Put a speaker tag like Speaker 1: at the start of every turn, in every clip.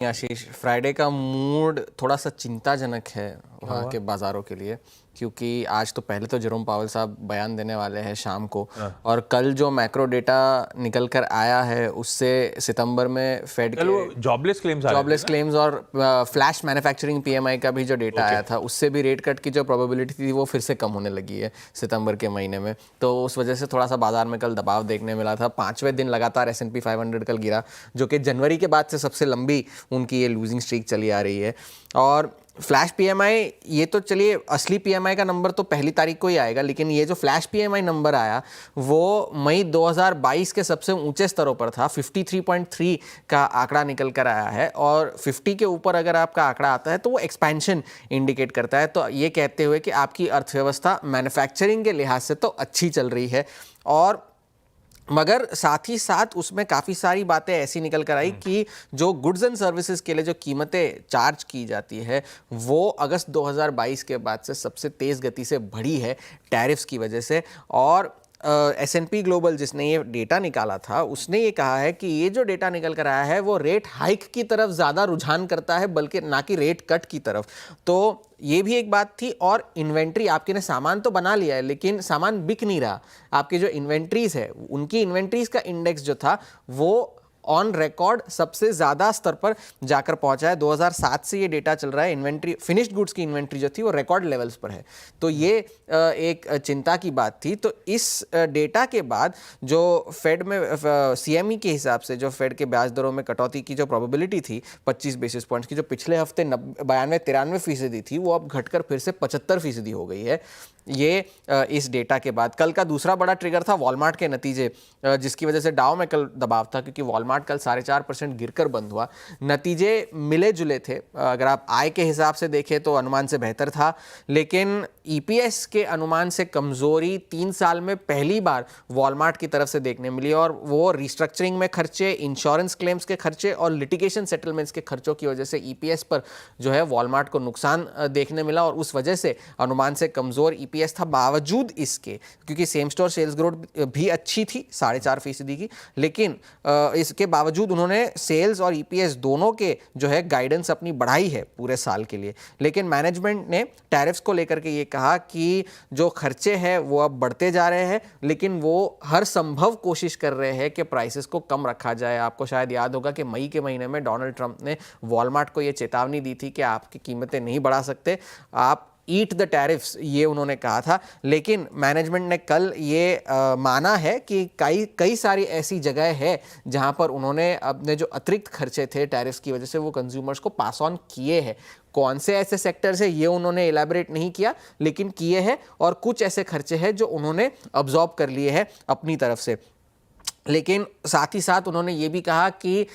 Speaker 1: आशीष, Friday का mood थोड़ा सा चिंताजनक है वहाँ के बाज़ारों के लिए, क्योंकि आज तो पहले तो जेरोम पावेल साहब बयान देने वाले हैं शाम को, और कल जो मैक्रो डेटा निकल कर आया है उससे सितंबर में फेड के
Speaker 2: जॉबलेस
Speaker 1: क्लेम्स और फ्लैश मैन्युफैक्चरिंग पीएमआई का भी जो डेटा आया था उससे भी रेट कट की जो प्रोबेबिलिटी थी वो फिर से कम होने लगी है सितंबर के महीने में। तो उस वजह से थोड़ा सा बाजार में कल दबाव देखने मिला था। 5वें दिन लगातार S&P 500 कल गिरा, जो कि जनवरी के बाद से सबसे लंबी उनकी ये लूजिंग स्ट्रीक चली आ रही है। और फ्लैश पीएमआई, ये तो चलिए असली पीएमआई का नंबर तो 1 तारीख को ही आएगा, लेकिन ये जो फ्लैश पीएमआई नंबर आया वो मई 2022 के सबसे ऊंचे स्तरों पर था। 53.3 का आंकड़ा निकल कर आया है, और 50 के ऊपर अगर आपका आंकड़ा आता है तो वो एक्सपेंशन इंडिकेट करता है। तो ये कहते हुए कि आपकी अर्थव्यवस्था मैन्युफैक्चरिंग के लिहाज से तो अच्छी चल रही है, और मगर साथ ही साथ उसमें काफ़ी सारी बातें ऐसी निकल कर आई कि जो गुड्स एंड सर्विसेज के लिए जो कीमतें चार्ज की जाती है वो अगस्त 2022 के बाद से सबसे तेज़ गति से बढ़ी है टैरिफ्स की वजह से। और S&P ग्लोबल जिसने ये डेटा निकाला था उसने ये कहा है कि ये जो डेटा निकल कर आया है वो रेट हाइक की तरफ ज़्यादा रुझान करता है, बल्कि ना कि रेट कट की तरफ। तो ये भी एक बात थी। और इन्वेंट्री, आपके ने सामान तो बना लिया है लेकिन सामान बिक नहीं रहा। आपकी जो इन्वेंट्रीज है उनकी इन्वेंट्रीज का इंडेक्स जो था वो ऑन रिकॉर्ड सबसे ज़्यादा स्तर पर जाकर पहुंचा है। 2007 से ये डेटा चल रहा है। इन्वेंट्री, फिनिश्ड गुड्स की इन्वेंट्री जो थी वो रिकॉर्ड लेवल्स पर है। तो ये एक चिंता की बात थी। तो इस डेटा के बाद जो फेड में CME के हिसाब से जो फेड के ब्याज दरों में कटौती की जो प्रोबेबिलिटी थी 25 बेसिस पॉइंट्स की, जो पिछले हफ्ते 92-93% थी, वो अब घटकर फिर से 75% हो गई है। ये इस डेटा के बाद कल का दूसरा बड़ा ट्रिगर था वॉलमार्ट के नतीजे, जिसकी वजह से डाउ में कल दबाव था, क्योंकि वॉलमार्ट कल 4.5% गिरकर बंद हुआ। नतीजे मिले जुले थे। अगर आप आय के हिसाब से देखें तो अनुमान से बेहतर था, लेकिन EPS के अनुमान से कमजोरी 3 साल में पहली बार वॉलमार्ट की तरफ से देखने मिली, और वो रिस्ट्रक्चरिंग में खर्चे, इंश्योरेंस क्लेम्स के खर्चे और लिटिगेशन सेटलमेंट्स के खर्चों की वजह से EPS पर जो है वॉलमार्ट को नुकसान देखने मिला, और उस वजह से अनुमान से कमजोर EPS था। बावजूद इसके, क्योंकि सेम स्टोर सेल्स ग्रोथ भी अच्छी थी 4.5% की, लेकिन इसके बावजूद उन्होंने सेल्स और EPS दोनों के जो है गाइडेंस अपनी बढ़ाई है पूरे साल के लिए। लेकिन मैनेजमेंट ने टैरिफ्स को लेकर के ये कहा कि जो खर्चे हैं वो अब बढ़ते जा रहे हैं, लेकिन वो हर संभव कोशिश कर रहे हैं कि प्राइसेस को कम रखा जाए। आपको शायद याद होगा कि मई के महीने में डोनाल्ड ट्रंप ने वॉलमार्ट को ये चेतावनी दी थी कि आपकी कीमतें नहीं बढ़ा सकते, आप ईट द टैरिफ्स, ये उन्होंने कहा था। लेकिन मैनेजमेंट ने कल ये माना है कि कई सारी ऐसी जगह है जहां पर उन्होंने अपने जो अतिरिक्त खर्चे थे टैरिफ्स की वजह से वो कंज्यूमर्स को पास ऑन किए हैं। कौन से ऐसे सेक्टर्स है ये उन्होंने एलैबोरेट नहीं किया, लेकिन किए हैं, और कुछ ऐसे खर्चे हैं जो उन्होंने अब्जॉर्ब कर लिए हैं अपनी तरफ से। लेकिन साथ ही साथ उन्होंने ये भी कहा कि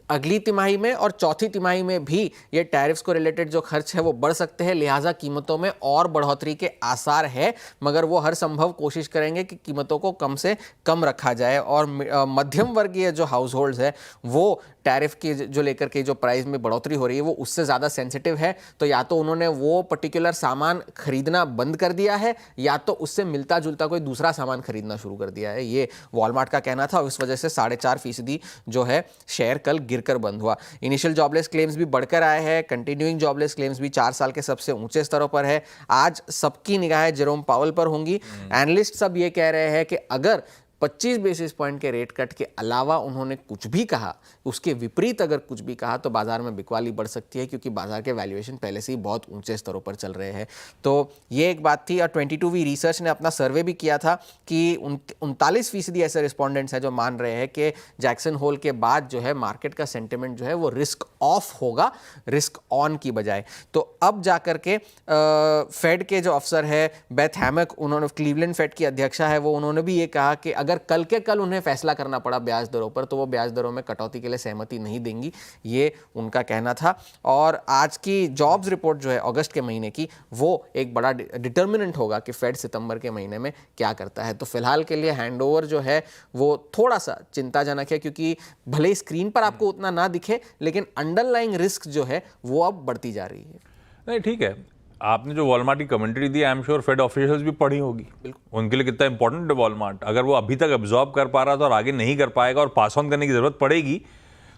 Speaker 1: अगली तिमाही में और चौथी तिमाही में भी ये टैरिफ्स को रिलेटेड जो खर्च है वो बढ़ सकते हैं, लिहाजा कीमतों में और बढ़ोतरी के आसार है, मगर वो हर संभव कोशिश करेंगे कि कीमतों को कम से कम रखा जाए। और मध्यम वर्गीय जो हाउस होल्ड्स है वो टैरिफ की जो लेकर के जो प्राइस में बढ़ोतरी हो रही है वो उससे ज़्यादा सेंसिटिव है। तो या तो उन्होंने वो पर्टिकुलर सामान खरीदना बंद कर दिया है, या तो उससे मिलता जुलता कोई दूसरा सामान खरीदना शुरू कर दिया है, ये वॉलमार्ट का कहना था। इस वजह से 4.5% जो है शेयर कल गिरकर बंद हुआ। इनिशियल जॉबलेस क्लेम्स भी बढ़कर आए हैं। कंटिन्यूइंग जॉबलेस क्लेम्स भी 4 साल के सबसे ऊंचे स्तरों पर है। आज सबकी निगाहें जेरोम पावेल पर होंगी। एनालिस्ट सब ये कह रहे हैं कि अगर 25 बेसिस पॉइंट के रेट कट के अलावा उन्होंने कुछ भी कहा, उसके विपरीत अगर कुछ भी कहा, तो बाजार में बिकवाली बढ़ सकती है, क्योंकि बाजार के वैल्यूएशन पहले से ही बहुत ऊंचे स्तरों पर चल रहे हैं। तो ये एक बात थी। और 22V रिसर्च ने अपना सर्वे भी किया था कि 39% ऐसे रिस्पॉन्डेंट्स हैं जो मान रहे हैं कि जैक्सन होल के बाद जो है मार्केट का सेंटिमेंट जो है वो रिस्क ऑफ होगा, रिस्क ऑन की बजाय। तो अब जाकर के फेड के जो अफसर है बेथ हैमक, उन्होंने, क्लीवलैंड फेड की अध्यक्षा है, वो उन्होंने भी ये कहा कि अगर कल के कल उन्हें फैसला करना पड़ा ब्याज दरों पर तो वो ब्याज दरों में कटौती के लिए सहमति नहीं देंगी, ये उनका कहना था। और आज की जॉब्स रिपोर्ट जो है अगस्त के महीने की, वो एक बड़ा डिटर्मिनेंट होगा कि फेड सितंबर के महीने में क्या करता है। तो फिलहाल के लिए हैंडओवर जो है वो थोड़ा सा चिंताजनक है, क्योंकि भले स्क्रीन पर आपको उतना ना दिखे, लेकिन अंडरलाइंग रिस्क जो है वो अब बढ़ती जा रही है।
Speaker 2: नहीं, ठीक है, आपने जो वॉलमार्ट की कमेंट्री दी, I am sure Fed officials भी पढ़ी होगी। उनके लिए कितना इंपॉर्टेंट है वॉलमार्ट। अगर वो अभी तक एब्जॉर्ब कर पा रहा था और आगे नहीं कर पाएगा और पास ऑन करने की जरूरत पड़ेगी,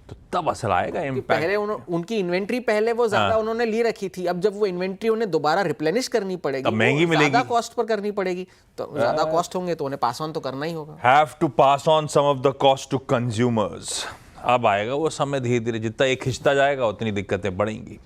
Speaker 2: तो तब असर आएगा इम्पैक्ट।
Speaker 1: पहले उनकी इन्वेंट्री पहले वो ज्यादा उन्होंने ली रखी थी, अब जब वो इन्वेंट्री उन्हें दोबारा रिप्लेनिश करनी पड़ेगी,
Speaker 2: तब महंगी
Speaker 1: वो
Speaker 2: मिलेगी।
Speaker 1: ज्यादा कॉस्ट पर करनी पड़ेगी, तो ज्यादा कॉस्ट होंगे तो उन्हें पास ऑन तो करना ही होगा।
Speaker 2: Have to pass on some of the cost to consumers. अब आएगा वो समय, धीरे धीरे जितना ये खिंचता जाएगा उतनी दिक्कतें बढ़ेंगी।